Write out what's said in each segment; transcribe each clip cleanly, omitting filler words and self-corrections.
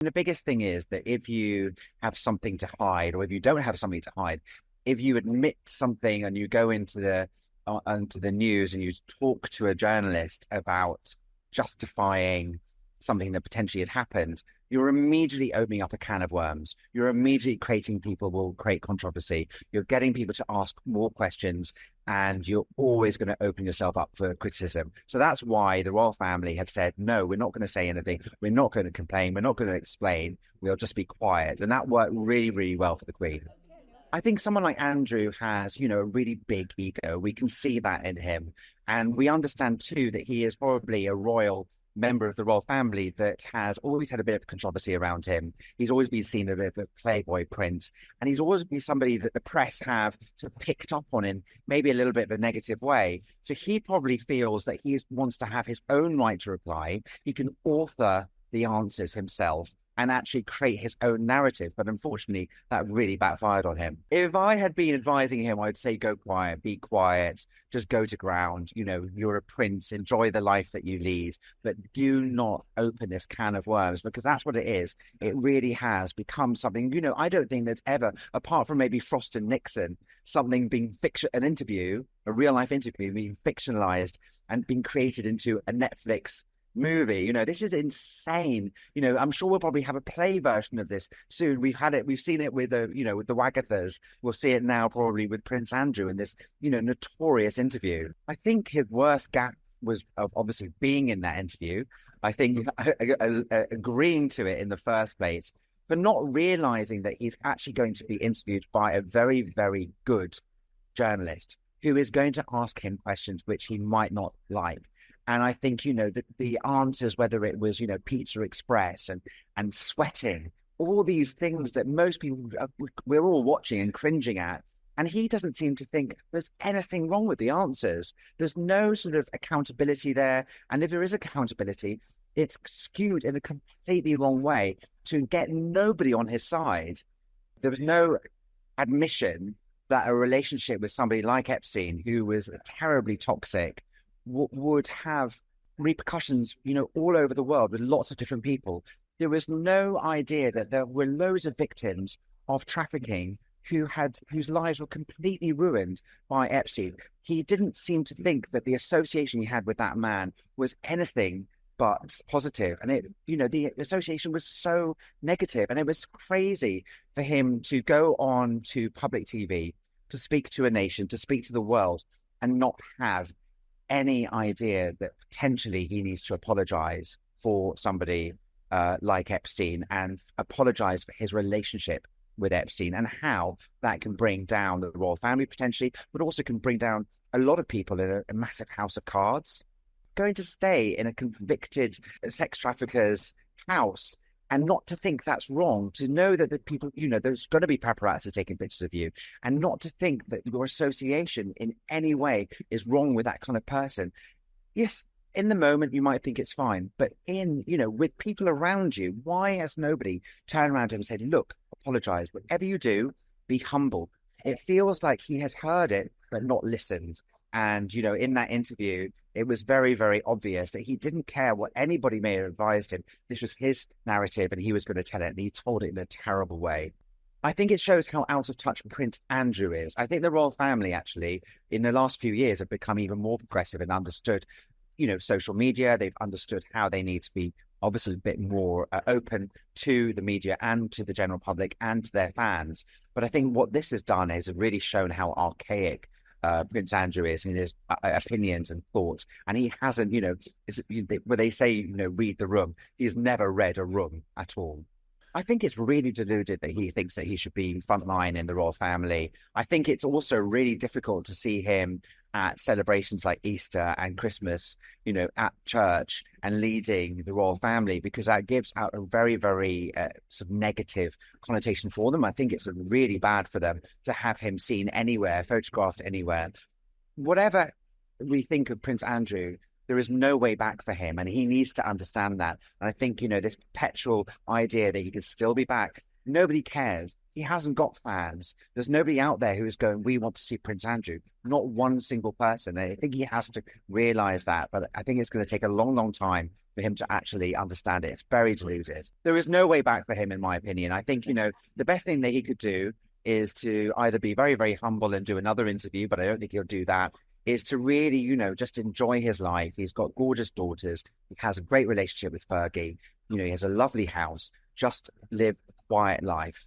And the biggest thing is that if you have something to hide, or if you don't have something to hide, if you admit something and you go into the news and you talk to a journalist about justifying something that potentially had happened, you're immediately opening up a can of worms. You're immediately creating people will create controversy. You're getting people to ask more questions, and you're always going to open yourself up for criticism. So that's why the royal family have said, no, we're not going to say anything. We're not going to complain. We're not going to explain. We'll just be quiet. And that worked really, really well for the Queen. I think someone like Andrew has, a really big ego. We can see that in him. And we understand too that he is probably a royal member of the royal family that has always had a bit of controversy around him. He's always been seen as a bit of a playboy prince. And he's always been somebody that the press have sort of picked up on in maybe a little bit of a negative way. So he probably feels that he wants to have his own right to reply. He can author the answers himself and actually create his own narrative. But unfortunately, that really backfired on him. If I had been advising him, I'd say, go quiet, be quiet, just go to ground. You're a prince, enjoy the life that you lead, but do not open this can of worms, because that's what it is. It really has become something, I don't think there's ever, apart from maybe Frost and Nixon, something being an interview, a real life interview being fictionalized and being created into a Netflix movie. This is insane. I'm sure we'll probably have a play version of this soon. We've seen it with with the Wagathas. We'll see it now probably with Prince Andrew in this notorious interview. I think his worst gaffe was of obviously being in that interview. I think agreeing to it in the first place, but not realizing that he's actually going to be interviewed by a very, very good journalist who is going to ask him questions which he might not like. And I think, the answers, whether it was, Pizza Express and sweating, all these things that most people, we're all watching and cringing at. And he doesn't seem to think there's anything wrong with the answers. There's no sort of accountability there. And if there is accountability, it's skewed in a completely wrong way to get nobody on his side. There was no admission that a relationship with somebody like Epstein, who was terribly toxic, would have repercussions, all over the world with lots of different people. There was no idea that there were loads of victims of trafficking whose lives were completely ruined by Epstein. He didn't seem to think that the association he had with that man was anything but positive. And the association was so negative, and it was crazy for him to go on to public TV, to speak to a nation, to speak to the world, and not have any idea that potentially he needs to apologize for somebody like Epstein, and apologize for his relationship with Epstein, and how that can bring down the royal family potentially, but also can bring down a lot of people in a massive house of cards. Going to stay in a convicted sex trafficker's house and not to think that's wrong, to know that the people, there's going to be paparazzi taking pictures of you, and not to think that your association in any way is wrong with that kind of person. Yes, in the moment, you might think it's fine, but with people around you, why has nobody turned around to him and said, look, apologize, whatever you do, be humble. It feels like he has heard it, but not listened. And, in that interview, it was very, very obvious that he didn't care what anybody may have advised him. This was his narrative and he was going to tell it, and he told it in a terrible way. I think it shows how out of touch Prince Andrew is. I think the royal family, actually, in the last few years have become even more progressive and understood, social media. They've understood how they need to be obviously a bit more open to the media and to the general public and to their fans. But I think what this has done is really shown how archaic Prince Andrew is in his opinions and thoughts, and he hasn't, where they say, read the room, he's never read a room at all. I think it's really deluded that he thinks that he should be frontline in the royal family. I think it's also really difficult to see him at celebrations like Easter and Christmas, at church and leading the royal family, because that gives out a very, very sort of negative connotation for them. I think it's really bad for them to have him seen anywhere, photographed anywhere. Whatever we think of Prince Andrew, there is no way back for him, and he needs to understand that. And I think, this perpetual idea that he can still be back Nobody cares. He hasn't got fans. There's nobody out there who is going, we want to see Prince Andrew. Not one single person. And I think he has to realize that. But I think it's going to take a long, long time for him to actually understand it. It's very deluded. There is no way back for him, in my opinion. I think, the best thing that he could do is to either be very, very humble and do another interview, but I don't think he'll do that, is to really, just enjoy his life. He's got gorgeous daughters. He has a great relationship with Fergie. He has a lovely house. Just live a quiet life.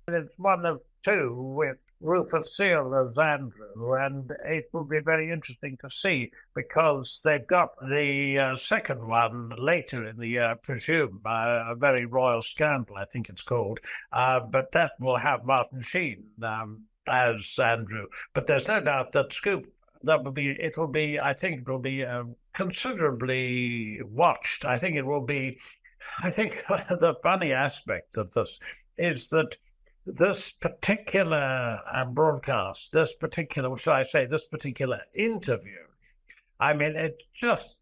It's one of two with Rufus Sewell as Andrew, and it will be very interesting to see because they've got the second one later in the year, presume, a very royal scandal, I think it's called, but that will have Martin Sheen as Andrew. But there's no doubt that Scoop, I think it will be considerably watched. I think the funny aspect of this is that this particular broadcast, this particular interview, I mean, it's just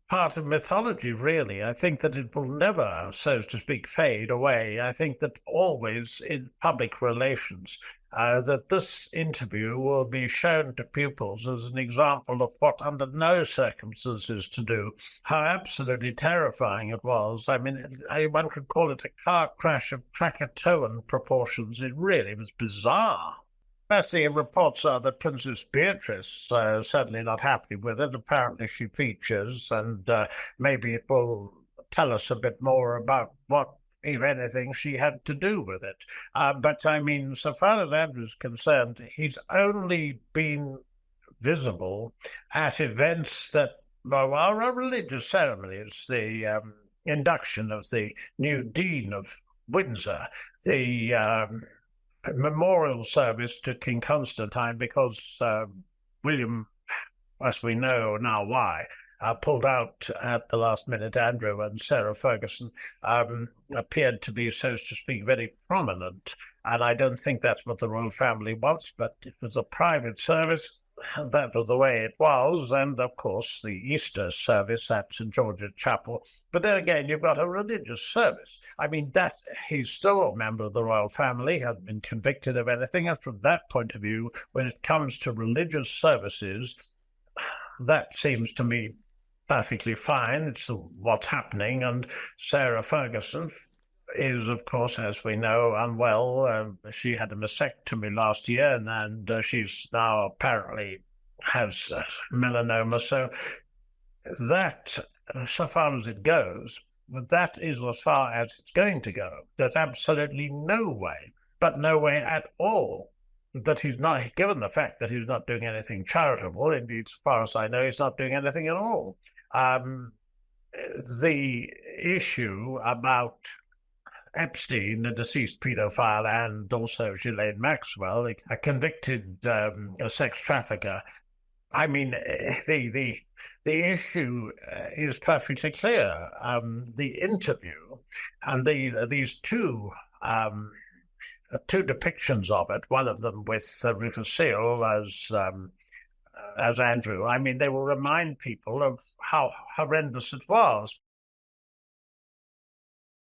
part of mythology, really. I think that it will never, so to speak, fade away. I think that always in public relations, that this interview will be shown to pupils as an example of what under no circumstances to do, how absolutely terrifying it was. I mean, one could call it a car crash of Krakatoan proportions. It really was bizarre. Firstly, reports are that Princess Beatrice is certainly not happy with it. Apparently she features, and maybe it will tell us a bit more about what, if anything, she had to do with it. But I mean, so far as Andrew's concerned, he's only been visible at events that are religious ceremonies, the induction of the new Dean of Windsor, the memorial service to King Constantine, because William, as we know now why, pulled out at the last minute. Andrew and Sarah Ferguson appeared to be, so to speak, very prominent. And I don't think that's what the royal family wants, but it was a private service. And that was the way it was. And, of course, the Easter service at St. George's Chapel. But then again, you've got a religious service. I mean, that he's still a member of the royal family, hasn't been convicted of anything. And from that point of view, when it comes to religious services, that seems to me perfectly fine. It's what's happening. And Sarah Ferguson is, of course, as we know, unwell. She had a mastectomy last year, and she's now apparently has melanoma. So that, so far as it goes, that is as far as it's going to go. There's absolutely no way, but no way at all, that he's not, given the fact that he's not doing anything charitable. Indeed, as far as I know, he's not doing anything at all. The issue about Epstein, the deceased paedophile, and also Ghislaine Maxwell, a convicted sex trafficker. I mean, the issue is perfectly clear. The interview and these two depictions of it, one of them with Rufus Sewell as Andrew, I mean, they will remind people of how horrendous it was.